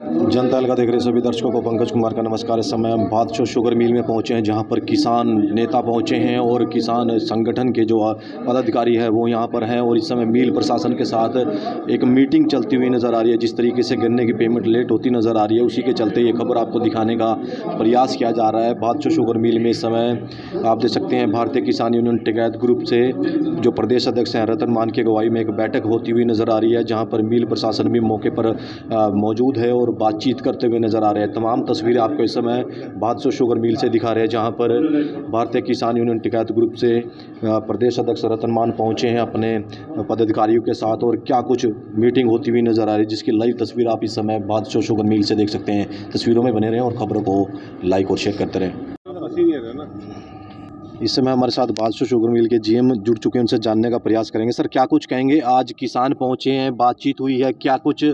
जनता अलका देख रहे सभी दर्शकों को पंकज कुमार का नमस्कार। इस समय हम बादशाह शुगर मिल में पहुंचे हैं, जहां पर किसान नेता पहुंचे हैं और किसान संगठन के जो पदाधिकारी है वो यहां पर हैं। और इस समय मिल प्रशासन के साथ एक मीटिंग चलती हुई नज़र आ रही है। जिस तरीके से गन्ने की पेमेंट लेट होती नज़र आ रही है, उसी के चलते ये खबर आपको दिखाने का प्रयास किया जा रहा है। बादशाह शुगर मिल में इस समय आप देख सकते हैं भारतीय किसान यूनियन टिकैत ग्रुप से जो प्रदेश अध्यक्ष हैं रतन मान की अगुवाई में एक बैठक होती हुई नज़र आ रही है, जहाँ पर मिल प्रशासन भी मौके पर मौजूद है और बातचीत करते हुए नजर आ रहे हैं। तमाम तस्वीरें आपको इस समय बादशाह शुगर मिल से दिखा रहे हैं, जहां पर भारतीय किसान यूनियन टिकैत ग्रुप से प्रदेश अध्यक्ष रतन मान पहुंचे हैं अपने पदाधिकारियों के साथ और क्या कुछ मीटिंग होती हुई नजर आ रही है, जिसकी लाइव तस्वीर आप इस समय बादशाह शुगर मिल से देख सकते हैं। तस्वीरों में बने रहें और खबरों को लाइक और शेयर करते रहें। इस समय हमारे साथ बादशाह शुगर मिल के जीएम जुड़ चुके हैं, उनसे जानने का प्रयास करेंगे। सर, क्या कुछ कहेंगे? आज किसान पहुंचे हैं, बातचीत हुई है, क्या कुछ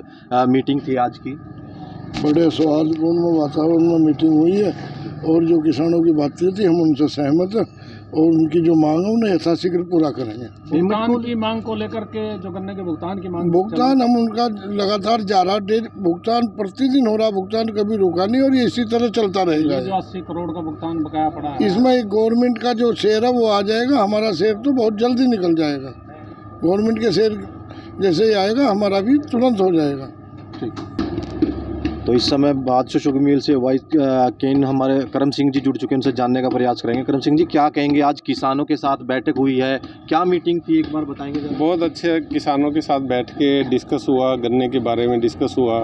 मीटिंग थी आज की? बड़े सौहार्दपूर्ण वातावरण में मीटिंग हुई है और जो किसानों की बातें थी हम उनसे सहमत हैं और उनकी जो मांग है उन्हें यथाशीघ्र पूरा करेंगे। भुगतान की मांग को लेकर के जो गन्ने के भुगतान की मांग, भुगतान हम उनका लगातार जा रहा, भुगतान प्रतिदिन हो रहा, भुगतान कभी रुका नहीं और ये इसी तरह चलता रहेगा। ये जो 80 करोड़ का भुगतान बकाया पड़ा है, इसमें गवर्नमेंट का जो शेयर है वो आ जाएगा, हमारा शेयर तो बहुत जल्दी निकल जाएगा। गवर्नमेंट के शेयर जैसे ही आएगा हमारा भी तुरंत हो जाएगा। ठीक। तो इस समय बादशाह शुगर मिल से वाइस कैन हमारे करम सिंह जी जुड़ चुके हैं, उनसे जानने का प्रयास करेंगे। करम सिंह जी, क्या कहेंगे? आज किसानों के साथ बैठक हुई है, क्या मीटिंग थी, एक बार बताएंगे? बहुत अच्छे किसानों के साथ बैठ के डिस्कस हुआ, गन्ने के बारे में डिस्कस हुआ,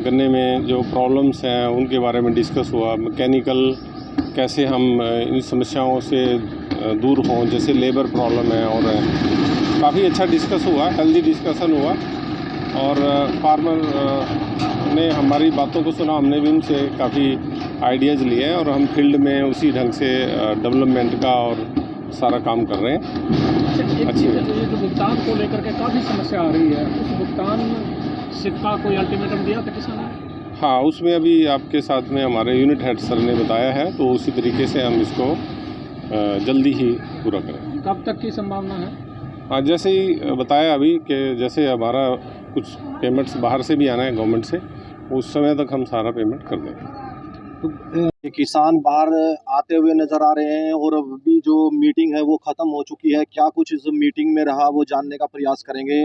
गन्ने में जो प्रॉब्लम्स हैं उनके बारे में डिस्कस हुआ, मैकेनिकल कैसे हम इन समस्याओं से दूर हों, जैसे लेबर प्रॉब्लम है, और काफ़ी अच्छा डिस्कस हुआ, हेल्दी डिस्कशन हुआ और फार्मर ने हमारी बातों को सुना, हमने भी उनसे काफ़ी आइडियाज़ लिए हैं और हम फील्ड में उसी ढंग से डेवलपमेंट का और सारा काम कर रहे हैं। अच्छी ये जो भुगतान को लेकर के काफ़ी समस्या आ रही है, उस भुगतान सिक्का कोई अल्टीमेटम दिया था किसानों ने? हाँ, उसमें अभी आपके साथ में हमारे यूनिट हेड सर ने बताया है, तो उसी तरीके से हम इसको जल्दी ही पूरा करें। कब तक की संभावना है? हाँ, जैसे ही बताया अभी कि जैसे हमारा कुछ पेमेंट्स बाहर से भी आना है गवर्नमेंट से, उस समय तक हम सारा पेमेंट कर देंगे। तो किसान बाहर आते हुए नजर आ रहे हैं और अभी जो मीटिंग है वो खत्म हो चुकी है। क्या कुछ इस मीटिंग में रहा वो जानने का प्रयास करेंगे।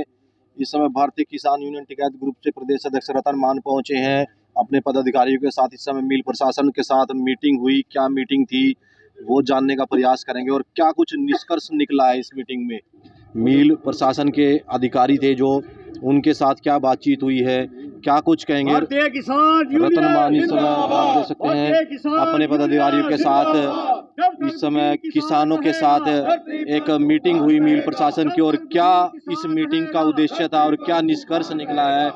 इस समय भारतीय किसान यूनियन टिकैत ग्रुप से प्रदेश अध्यक्ष रतन मान पहुंचे हैं अपने पदाधिकारियों के साथ। इस समय मिल प्रशासन के साथ मीटिंग हुई, क्या मीटिंग थी वो जानने का प्रयास करेंगे और क्या कुछ निष्कर्ष निकला है इस मीटिंग में। मिल प्रशासन के अधिकारी थे जो, उनके साथ क्या बातचीत हुई है, क्या कुछ कहेंगे। रतन मान इस समय आप देख सकते हैं अपने पदाधिकारियों के साथ, इस समय किसानों के साथ एक मीटिंग हुई मिल प्रशासन की, और क्या इस मीटिंग का उद्देश्य था और क्या निष्कर्ष निकला है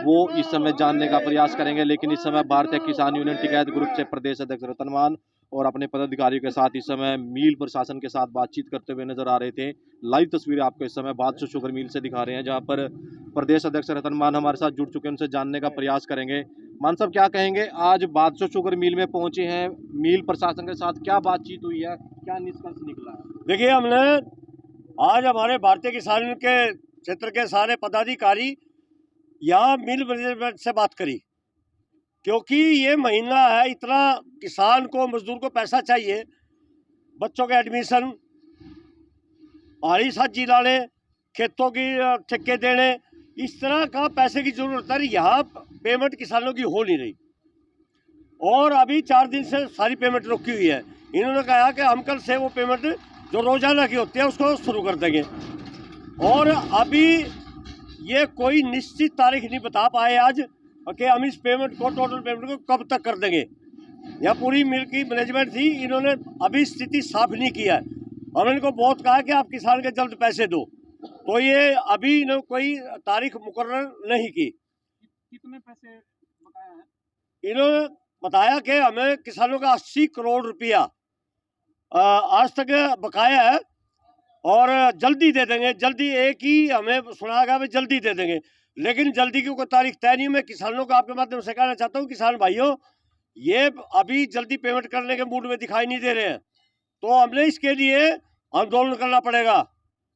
वो इस समय जानने का प्रयास करेंगे। लेकिन इस समय भारतीय किसान यूनियन टिकैत ग्रुप से प्रदेश अध्यक्ष रतन मान और अपने पदाधिकारियों के साथ इस समय मिल प्रशासन के साथ बातचीत करते हुए नजर आ रहे थे। लाइव तस्वीरें आपको इस समय बादशाह शुगर मिल से दिखा रहे हैं, जहां पर प्रदेश अध्यक्ष रतन मान हमारे साथ जुड़ चुके हैं, उनसे जानने का प्रयास करेंगे। मान साहब, क्या कहेंगे? आज बादशाह शुगर मिल में पहुंचे हैं, मिल प्रशासन के साथ क्या बातचीत हुई है, क्या निष्कर्ष निकला है? देखिए, हमने आज हमारे भारतीय किसान के क्षेत्र के सारे पदाधिकारी यहाँ मिल मैनेजमेंट से बात करी, क्योंकि ये महीना है, इतना किसान को, मजदूर को पैसा चाहिए, बच्चों के एडमिशन, हरी सब्जी लाने, खेतों की ठेके देने, इस तरह का पैसे की जरूरत है। यहाँ पेमेंट किसानों की हो नहीं रही और अभी 4 दिन से सारी पेमेंट रुकी हुई है। इन्होंने कहा कि हम कल से वो पेमेंट जो रोजाना की होती है उसको शुरू कर देंगे और अभी ये कोई निश्चित तारीख नहीं बता पाए आज कि हम इस पेमेंट को, टोटल पेमेंट को कब तक कर देंगे। यह पूरी मिल की मैनेजमेंट थी, इन्होंने अभी स्थिति साफ नहीं किया है। हमने इनको बहुत कहा कि आप किसान के जल्द पैसे दो, तो ये अभी इन्होंने कोई तारीख मुकर्रर नहीं की। कितने पैसे बकाया है? इन्होंने बताया कि हमें किसानों का 80 करोड़ रुपया आज तक बकाया है और जल्दी दे देंगे। जल्दी एक ही हमें सुना गया, जल्दी दे देंगे, लेकिन जल्दी की कोई तारीख तय नहीं। मैं किसानों को आपके माध्यम से कहना चाहता हूँ, किसान भाइयों, ये अभी जल्दी पेमेंट करने के मूड में दिखाई नहीं दे रहे हैं, तो हमने इसके लिए आंदोलन करना पड़ेगा,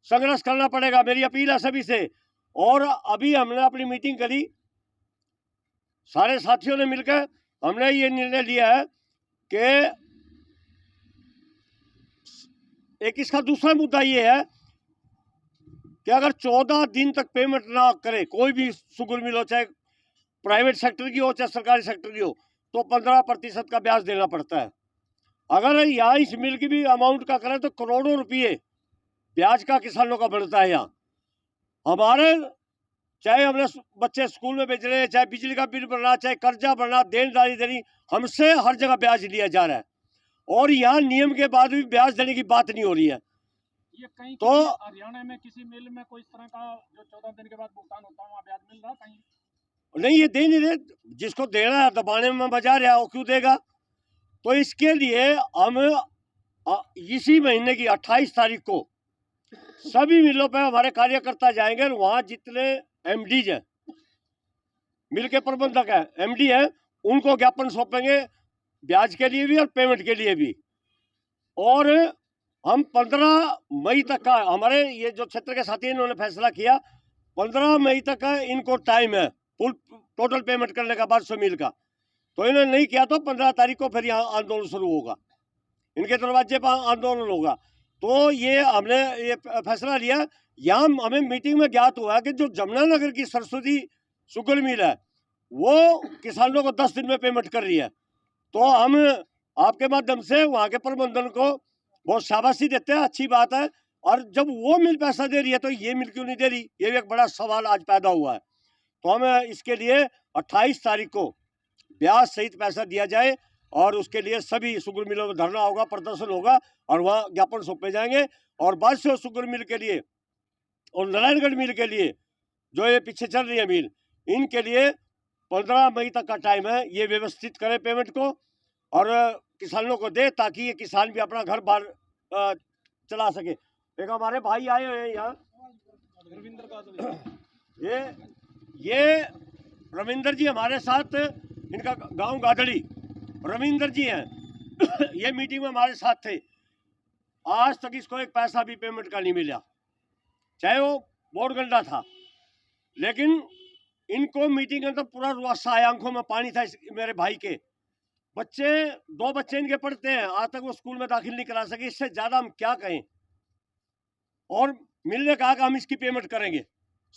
संघर्ष करना पड़ेगा। मेरी अपील है सभी से। और अभी हमने अपनी मीटिंग करी सारे साथियों ने मिलकर हमने ये निर्णय लिया है कि एक इसका दूसरा मुद्दा ये है कि अगर 14 दिन तक पेमेंट ना करे कोई भी शुगर मिल हो, चाहे प्राइवेट सेक्टर की हो चाहे सरकारी सेक्टर की हो, तो 15% का ब्याज देना पड़ता है। अगर यहाँ इस मिल की भी अमाउंट का करें तो करोड़ों रुपये ब्याज का किसानों का बढ़ता है। यहाँ हमारे चाहे हमने बच्चे स्कूल में भेज रहे हैं, चाहे बिजली का बिल भरना, चाहे कर्जा भरना, देनदारी देनी, हमसे हर जगह ब्याज लिया जा रहा है और यहाँ नियम के बाद भी ब्याज देने की बात नहीं हो रही है। ये कहीं तो हरियाणा में किसी मिल में कोई इस तरह का जो 14 दिन के बाद भुगतान होता है वहाँ ब्याज मिल रहा है कहीं? नहीं, ये दे नहीं रहे। जिसको देना है दबाने में मजा रहा है वो क्यों देगा। तो इसके लिए हम इसी महीने की 28 तारीख को सभी मिलों पे हमारे कार्यकर्ता जाएंगे और वहाँ जितने एमडीज हैं, मिल के प्रबंधक है, एमडी है, उनको ज्ञापन सौंपेंगे ब्याज के लिए भी और पेमेंट के लिए भी। और हम 15 मई तक का, हमारे ये जो क्षेत्र के साथी इन्होंने फैसला किया 15 मई तक का इनको टाइम है फुल टोटल पेमेंट करने का 1200 मिल का। तो इन्होंने नहीं किया तो 15 तारीख को फिर यहाँ आंदोलन शुरू होगा, इनके दरवाजे पर आंदोलन होगा। तो ये हमने ये फैसला लिया। यहाँ हमें मीटिंग में ज्ञात हुआ कि जो जमुनानगर की सरस्वती शुगर मिल है वो किसानों को 10 दिन में पेमेंट कर रही है। तो हम आपके माध्यम से वहाँ के प्रबंधन को बहुत शाबाशी देते हैं, अच्छी बात है। और जब वो मिल पैसा दे रही है तो ये मिल क्यों नहीं दे रही, ये भी एक बड़ा सवाल आज पैदा हुआ है। तो हम इसके लिए 28 तारीख को ब्याज सहित पैसा दिया जाए और उसके लिए सभी शुगर मिलों में धरना होगा, प्रदर्शन होगा और वहाँ ज्ञापन सौंपे जाएंगे। और 22 शुगर मिल के लिए और नारायणगढ़ मिल के लिए जो ये पीछे चल रही है मिल, इनके लिए 15 मई तक का टाइम है। ये व्यवस्थित करें पेमेंट को और किसानों को दे ताकि ये किसान भी अपना घर बार चला सके। एक हमारे भाई आए हुए हैं यहाँ, ये रविंदर जी हमारे साथ, इनका गांव गादड़ी, रविंदर जी हैं। ये मीटिंग में हमारे साथ थे। आज तक इसको एक पैसा भी पेमेंट का नहीं मिला, चाहे वो बोर्ड गंडा था। लेकिन इनको मीटिंग के अंदर पूरा रुआसा आया, आंखों में पानी था मेरे भाई के। बच्चे 2 बच्चे इनके पढ़ते हैं, आज तक वो स्कूल में दाखिल नहीं करा सके। इससे ज़्यादा हम क्या कहें। और मिलने कहा कि हम इसकी पेमेंट करेंगे,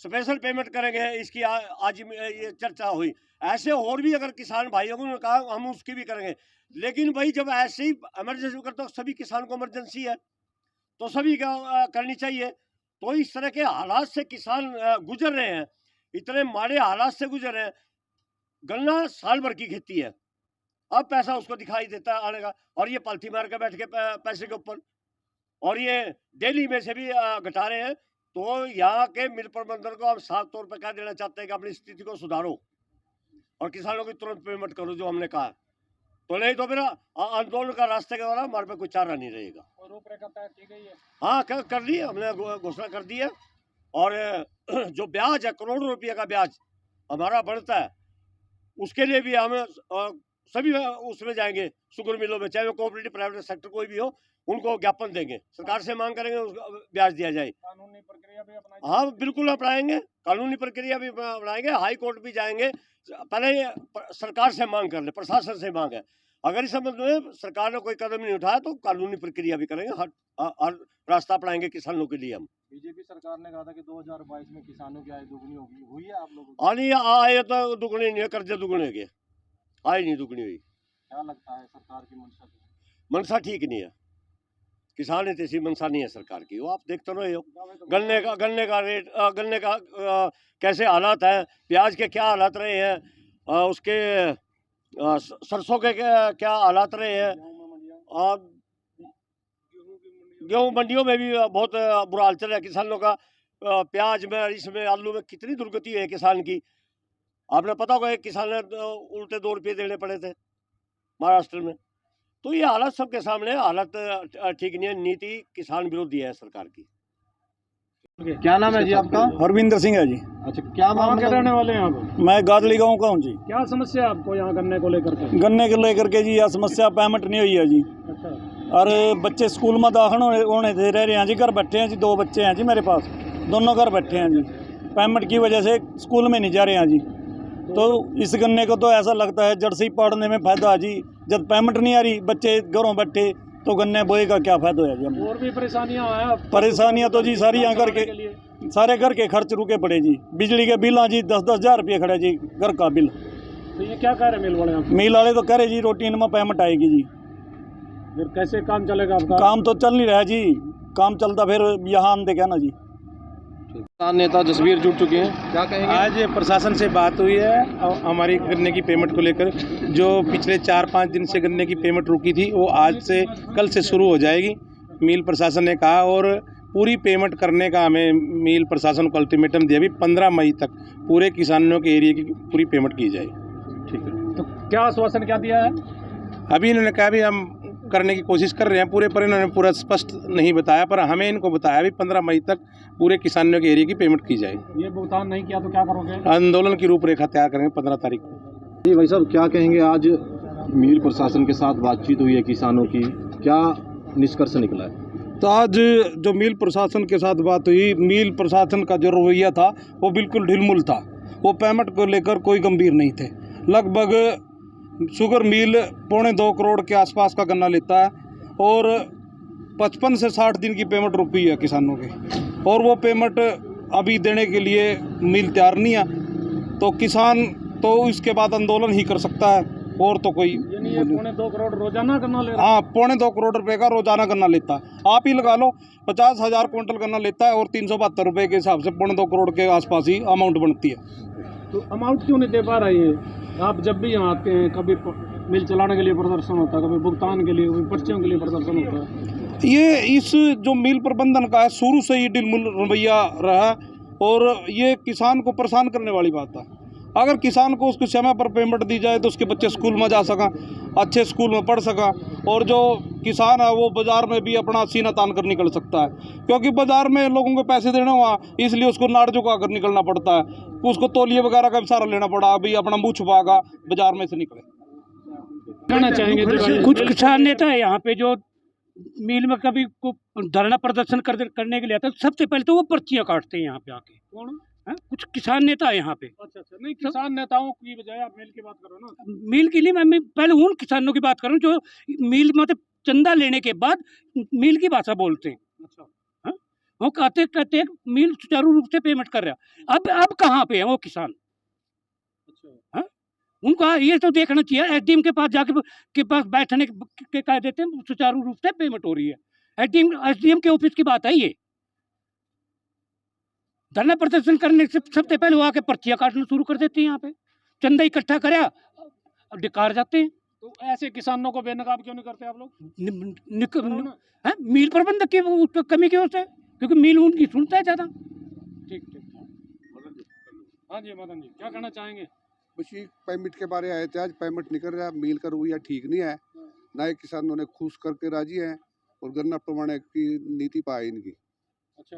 स्पेशल पेमेंट करेंगे इसकी। आज ये चर्चा हुई। ऐसे और भी अगर किसान भाइयों को कहा हम उसकी भी करेंगे। लेकिन भाई जब ऐसे ही इमरजेंसी करते हो, सभी किसान को इमरजेंसी है तो सभी का करनी चाहिए। तो इस तरह के हालात से किसान गुजर रहे हैं, इतने माड़े हालात से गुजर रहे हैं। गन्ना साल भर की खेती है, अब पैसा उसको दिखाई देता है आने का, और ये पालथी मार के बैठ के पैसे के ऊपर, और ये डेली में से भी घटा रहे हैं। तो यहाँ के मिल प्रबंधन को हम साफ तौर पर कह देना चाहते हैं कि अपनी स्थिति को सुधारो और किसानों की तुरंत पेमेंट करो जो हमने कहा। तो नहीं तो फिर आंदोलन का रास्ते के द्वारा हमारे पे कोई चारा नहीं रहेगा। और रूपरेखा तय की गई है? हाँ, कर ली, हमने घोषणा कर दी है। और जो ब्याज है, करोड़ों रुपये का ब्याज हमारा बढ़ता है, उसके लिए भी हम सभी उसमें जाएंगे शुगर मिलों में, चाहे वो कोऑपरेटिव प्राइवेट सेक्टर कोई भी हो, उनको ज्ञापन देंगे, सरकार से मांग करेंगे उसका ब्याज दिया जाए। कानूनी प्रक्रिया भी अपनाई? हाँ बिल्कुल अपनाएंगे, कानूनी प्रक्रिया भी अपनाएंगे, हाई कोर्ट भी जाएंगे। पहले सरकार से मांग कर ले, प्रशासन से मांग है। अगर इस संबंध में सरकार ने कोई कदम नहीं उठाया तो कानूनी प्रक्रिया भी करेंगे, हर रास्ता अपनाएंगे किसानों के लिए हम। बीजेपी सरकार ने कहा था कि 2022 में किसानों की आय दुगनी होगी, हुई है आप लोगों की? नहीं, आए तो दुगने नहीं है, कर्जे दुगने हो गए, आय नहीं दुगनी हुई। क्या लगता है सरकार की मंशा? मंशा ठीक नहीं है, किसान हित ऐसी मंशा नहीं है सरकार की। वो आप देखते रहे हो गन्ने का रेट, गन्ने का कैसे हालात है, प्याज के क्या हालात रहे हैं, उसके सरसों के क्या हालात रहे हैं, गेहूँ मंडियों में भी बहुत बुरा हाल चल रहा है किसानों का। प्याज में, इसमें, आलू में कितनी दुर्गति है किसान की। आपने पता होगा एक किसान ने उल्टे 2 रुपये देने पड़े थे महाराष्ट्र में। तो ये हालत सबके सामने, हालत ठीक नहीं है, नीति किसान विरोधी है सरकार की। क्या नाम है जी आपका? हरविंदर सिंह है जी। अच्छा, क्या कहाँ के मामला? रहने वाले हैं आप? मैं गादली गांव का हूँ जी। क्या समस्या है आपको यहाँ गन्ने को लेकर के? गन्ने को लेकर के जी यह समस्या पेमेंट नहीं हुई है जी। अच्छा। और बच्चे स्कूल में दाखिल होने दे रहे हैं जी, घर बैठे हैं जी। 2 बच्चे हैं जी मेरे पास, दोनों घर बैठे हैं जी। पेमेंट की वजह से स्कूल में नहीं जा रहे हैं जी। तो इस गन्ने को तो ऐसा लगता है जड़ से ही पाड़ने में फायदा है जी। जब पेमेंट नहीं आ रही, बच्चे घरों बैठे, तो गन्ने बोए का क्या फायदा है जी हमको। और भी परेशानियां हैं परेशानियां तो जी सारी यहाँ घर के सारे घर के खर्च रुके पड़े जी। बिजली के बिल जी 10-10 हज़ार रुपये खड़े जी, घर का बिल। तो ये क्या कह रहे मिल वाले आपको? मिल वाले तो कह रहे जी रूटीन में पेमेंट आएगी जी। फिर कैसे काम चलेगा आपका? काम तो चल नहीं रहा जी, काम चलता फिर यहाँ आंदे क्या ना जी। किसान नेता जसवीर जुड़ चुके हैं, क्या कहेंगे? आज प्रशासन से बात हुई है और हमारी गन्ने की पेमेंट को लेकर। जो पिछले 4-5 दिन से गन्ने की पेमेंट रुकी थी वो आज से कल से शुरू हो जाएगी, मिल प्रशासन ने कहा। और पूरी पेमेंट करने का हमें मिल प्रशासन को अल्टीमेटम दिया, अभी 15 मई तक पूरे किसानों के एरिया की पूरी पेमेंट की जाए। ठीक है, तो क्या आश्वासन क्या दिया है? अभी इन्होंने कहा भी हम करने की कोशिश कर रहे हैं पूरे, पर इन्होंने पूरा स्पष्ट नहीं बताया, पर हमें इनको बताया भी 15 मई तक पूरे किसानों के एरिया की पेमेंट की जाए। ये भुगतान नहीं किया तो क्या करोगे? आंदोलन की रूपरेखा तैयार करेंगे 15 तारीख को। जी भाई साहब, क्या कहेंगे? आज मिल प्रशासन के साथ बातचीत हुई है किसानों की, क्या निष्कर्ष निकला है? तो आज जो मिल प्रशासन के साथ बात हुई, मिल प्रशासन का जो रवैया था वो बिल्कुल ढिलमुल था। वो पेमेंट को लेकर कोई गंभीर नहीं थे। लगभग शुगर मिल 2.25 करोड़ के आसपास का गन्ना लेता है और 55 से 60 दिन की पेमेंट रुकी है किसानों के, और वो पेमेंट अभी देने के लिए मिल तैयार नहीं है। तो किसान तो इसके बाद आंदोलन ही कर सकता है, और तो कोई। यानी ये 2.25 करोड़ रोजाना गन्ना ले रहा है? हाँ, 2.25 करोड़ रुपए का रोजाना गन्ना लेता है। आप ही लगा लो 50,000 क्विंटल गन्ना लेता है और 372 रुपए के हिसाब से 2.25 करोड़ के आसपास ही अमाउंट बनती है। तो अमाउंट क्यों नहीं दे पा रही है? आप जब भी यहाँ आते हैं, कभी मिल चलाने के लिए प्रदर्शन होता है, कभी भुगतान के लिए, कभी पर्चियों के लिए प्रदर्शन होता है। ये इस जो मिल प्रबंधन का है, शुरू से ही ढिलमुल रवैया रहा, और ये किसान को परेशान करने वाली बात है। अगर किसान को उसके समय पर पेमेंट दी जाए तो उसके बच्चे स्कूल में जा सका, अच्छे स्कूल में पढ़ सका, और जो किसान है वो बाज़ार में भी अपना सीना तान कर निकल सकता है। क्योंकि बाज़ार में लोगों को पैसे देने हुआ, इसलिए उसको नाड़ झुका कर निकलना पड़ता है। उसको तौलिए वगैरह का भी सहारा लेना पड़ा, अभी अपना मुँह छुपागा बाज़ार में से निकले। कहना चाहेंगे कुछ किसान नेता है यहाँ पे जो मिल में कभी को धरना प्रदर्शन करने के लिए आता है, सबसे पहले तो वो पर्चियाँ काटते हैं यहाँ पे आके। कौन? कुछ किसान नेता है यहाँ पे। अच्छा, नहीं, किसान नेताओं की बजाय आप मिल की बात करो ना। मिल के लिए मैं पहले उन किसानों की बात करूँ जो मिल मतलब चंदा लेने के बाद मिल की भाषा बोलते हैं। अच्छा, हाँ? वो कहते मिल सुचारू रूप से पेमेंट कर रहा है। अब कहाँ पे है वो किसान? अच्छा, उनका ये तो देखना चाहिए। एसडीएम के पास के पास बैठने के कह देते हैं सुचारू रूप से पेमेंट हो रही है। एसडीएम के ऑफिस की बात है ये। धरना प्रदर्शन करने से सबसे पहले वो आके पर्चियाँ काटना शुरू कर देते हैं। यहाँ पे चंदा इकट्ठा कराया, अब डिकार जाते हैं। तो ऐसे किसानों को बेनकाब क्यों नहीं करते आप लोग? मिल प्रबंधक की कमी की वजह से, क्योंकि मिल उनकी सुनता है ज़्यादा। ठीक ठीक। हाँ जी मदन जी, क्या कहना चाहेंगे? बस ये पेमेंट के बारे आए थे। आज पेमेंट नहीं कर रहा, मिल का रवैया ठीक नहीं है। ना ही किसानों ने खुश करके राजी हैं और गन्ना प्रमाण की नीति पाई इनकी। अच्छा,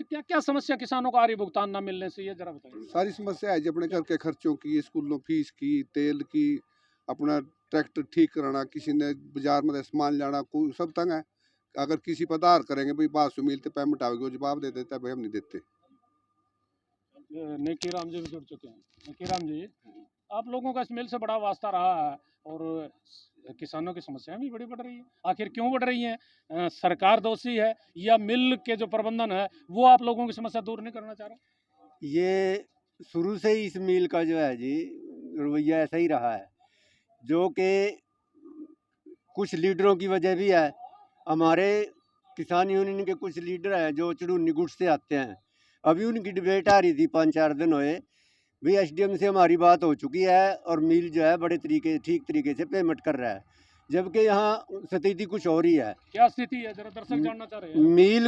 क्या क्या समस्या किसानों को आ रही भुगतान ना मिलने से, ये जरा बताइए। सारी समस्या है जी, अपने घर के खर्चों की, स्कूलों फीस की, तेल की, अपना ट्रैक्टर ठीक कराना, किसी ने बाजार में सामान लाना, कोई सब तंग है। अगर किसी पर आधार करेंगे भाई बात से मिलते पेमेंट आएगी, वो जवाब दे देता है भाई हम नहीं देते। नेकी राम जी भी जुड़ चुके हैं। नेकी राम जी, आप लोगों का इस मिल से बड़ा वास्ता रहा है और किसानों की समस्याएं भी बड़ी बढ़ रही है। आखिर क्यों बढ़ रही हैं? सरकार दोषी है या मिल के जो प्रबंधन है वो आप लोगों की समस्या दूर नहीं करना चाह रहा? ये शुरू से ही इस मिल का जो है जी रवैया ऐसा ही रहा है, जो कि कुछ लीडरों की वजह भी है। हमारे किसान यूनियन के कुछ लीडर हैं जो चुड़ूनी गुट से आते हैं। अभी उनकी डिबेट आ रही थी 5-4 दिन हुए, भाई एसडीएम से हमारी बात हो चुकी है और मिल जो है बड़े ठीक तरीके से पेमेंट कर रहा है, जबकि यहाँ स्थिति कुछ और ही है। क्या स्थिति है, जरा दर्शक जानना चाह रहे हैं। मिल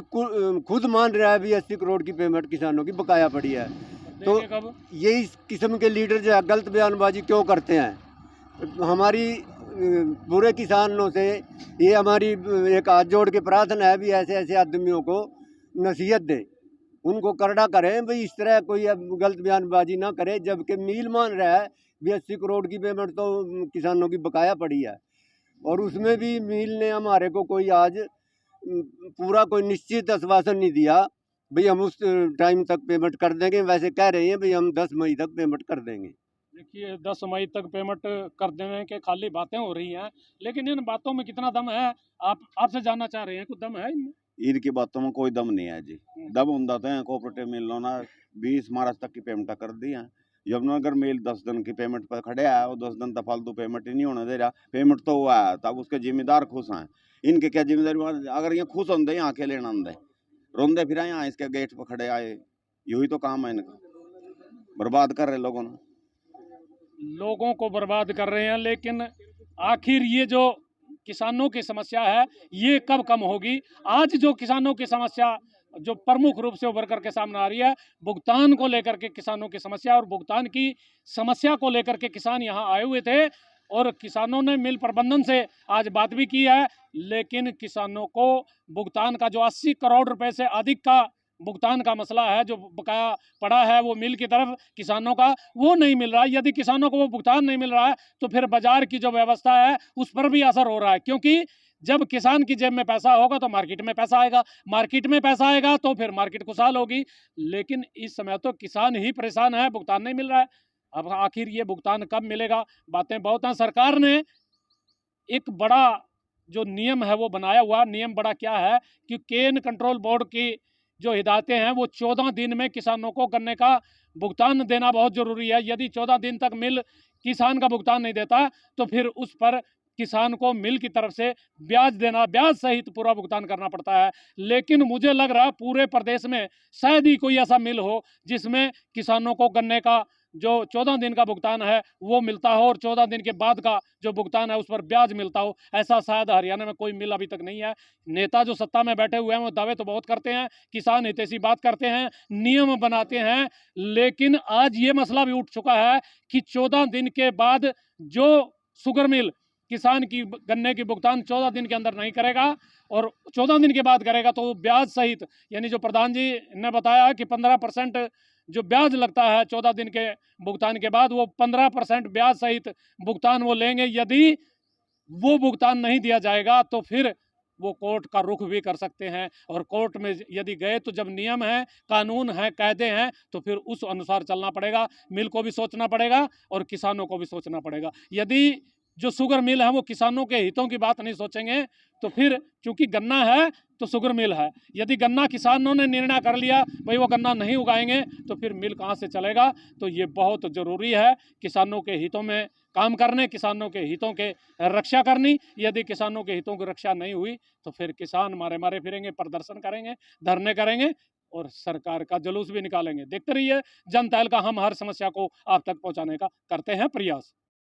खुद मान रहा है भी 80 करोड़ की पेमेंट किसानों की बकाया पड़ी है। तो यही किस्म के लीडर जो है गलत बयानबाजी क्यों करते हैं? हमारी पूरे किसानों से ये हमारी एक हाथ जोड़ के प्रार्थना है भी ऐसे ऐसे आदमियों को नसीहत दे, उनको करड़ा करें भाई, इस तरह कोई अब गलत बयानबाजी ना करे। जबकि मिल मान रहा है भी 80 करोड़ की पेमेंट तो किसानों की बकाया पड़ी है, और उसमें भी मिल ने हमारे को कोई आज पूरा कोई निश्चित आश्वासन नहीं दिया भाई हम उस टाइम तक पेमेंट कर देंगे। वैसे कह रहे हैं भाई हम 10 मई तक पेमेंट कर देंगे। देखिए 10 मई तक पेमेंट कर देने के खाली बातें हो रही हैं, लेकिन इन बातों में कितना दम है? आपसे जानना चाह रहे हैं, कुछ दम है इनमें? इनकी बातों में कोई दम नहीं है जी। दम ਹੁੰਦਾ तो कोऑपरेटिव मिल लो ना 20 मार्च तक की पेमेंट कर दी है। यमुनानगर मिल 10 दिन की पेमेंट पर खड़े है और 10 दिन तक फालतू पेमेंट ही नहीं होने दे रहा। पेमेंट तो हुआ है तब उसके जिम्मेदार खुश हैं। इनके क्या जिम्मेदारी? अगर ये खुश होंगे यहाँ के लेना आंदे रोंदे फिर यहाँ इसके गेट पर खड़े आए, यही तो काम है इनका। बर्बाद कर रहे लोगों को बर्बाद कर रहे हैं, लेकिन आखिर ये जो किसानों की समस्या है ये कब कम होगी? आज जो किसानों की समस्या जो प्रमुख रूप से उभर करके सामने आ रही है, भुगतान को लेकर के किसानों की समस्या, और भुगतान की समस्या को लेकर के किसान यहाँ आए हुए थे और किसानों ने मिल प्रबंधन से आज बात भी की है, लेकिन किसानों को भुगतान का जो 80 करोड़ रुपए से अधिक का भुगतान का मसला है, जो बकाया पड़ा है वो मिल की तरफ किसानों का, वो नहीं मिल रहा है। यदि किसानों को वो भुगतान नहीं मिल रहा है तो फिर बाजार की जो व्यवस्था है उस पर भी असर हो रहा है, क्योंकि जब किसान की जेब में पैसा होगा तो मार्केट में पैसा आएगा, मार्केट में पैसा आएगा तो फिर मार्केट खुशहाल होगी। लेकिन इस समय तो किसान ही परेशान है, भुगतान नहीं मिल रहा है। अब आखिर ये भुगतान कब मिलेगा? बातें बहुत हैं। सरकार ने एक बड़ा जो नियम है वो बनाया हुआ, नियम बड़ा क्या है कि केन कंट्रोल बोर्ड की जो हिदायतें हैं वो 14 दिन में किसानों को गन्ने का भुगतान देना बहुत ज़रूरी है। यदि 14 दिन तक मिल किसान का भुगतान नहीं देता तो फिर उस पर किसान को मिल की तरफ से ब्याज देना, ब्याज सहित पूरा भुगतान करना पड़ता है। लेकिन मुझे लग रहा है पूरे प्रदेश में शायद ही कोई ऐसा मिल हो जिसमें किसानों को गन्ने का जो 14 दिन का भुगतान है वो मिलता हो और 14 दिन के बाद का जो भुगतान है उस पर ब्याज मिलता हो। ऐसा शायद हरियाणा में कोई मिल अभी तक नहीं है। नेता जो सत्ता में बैठे हुए हैं वो दावे तो बहुत करते हैं, किसान हितैषी बात करते हैं, नियम बनाते हैं, लेकिन आज ये मसला भी उठ चुका है कि 14 दिन के बाद जो शुगर मिल किसान की गन्ने की भुगतान 14 दिन के अंदर नहीं करेगा और 14 दिन के बाद करेगा तो ब्याज सहित, यानी जो प्रधान जी ने बताया कि 15% जो ब्याज लगता है 14 दिन के भुगतान के बाद, वो 15% ब्याज सहित भुगतान वो लेंगे। यदि वो भुगतान नहीं दिया जाएगा तो फिर वो कोर्ट का रुख भी कर सकते हैं, और कोर्ट में यदि गए तो जब नियम है, कानून है, कायदे हैं, तो फिर उस अनुसार चलना पड़ेगा। मिल को भी सोचना पड़ेगा और किसानों को भी सोचना पड़ेगा। यदि जो शुगर मिल है वो किसानों के हितों की बात नहीं सोचेंगे तो फिर, चूंकि गन्ना है तो शुगर मिल है, यदि गन्ना किसानों ने निर्णय कर लिया भाई वो गन्ना नहीं उगाएंगे तो फिर मिल कहाँ से चलेगा? तो ये बहुत ज़रूरी है किसानों के हितों में काम करने, किसानों के हितों के रक्षा करनी। यदि किसानों के हितों की रक्षा नहीं हुई तो फिर किसान मारे मारे फिरेंगे, प्रदर्शन करेंगे, धरने करेंगे और सरकार का जुलूस भी निकालेंगे। देखते रहिए जनता का हम हर समस्या को आप तक पहुँचाने का करते हैं प्रयास।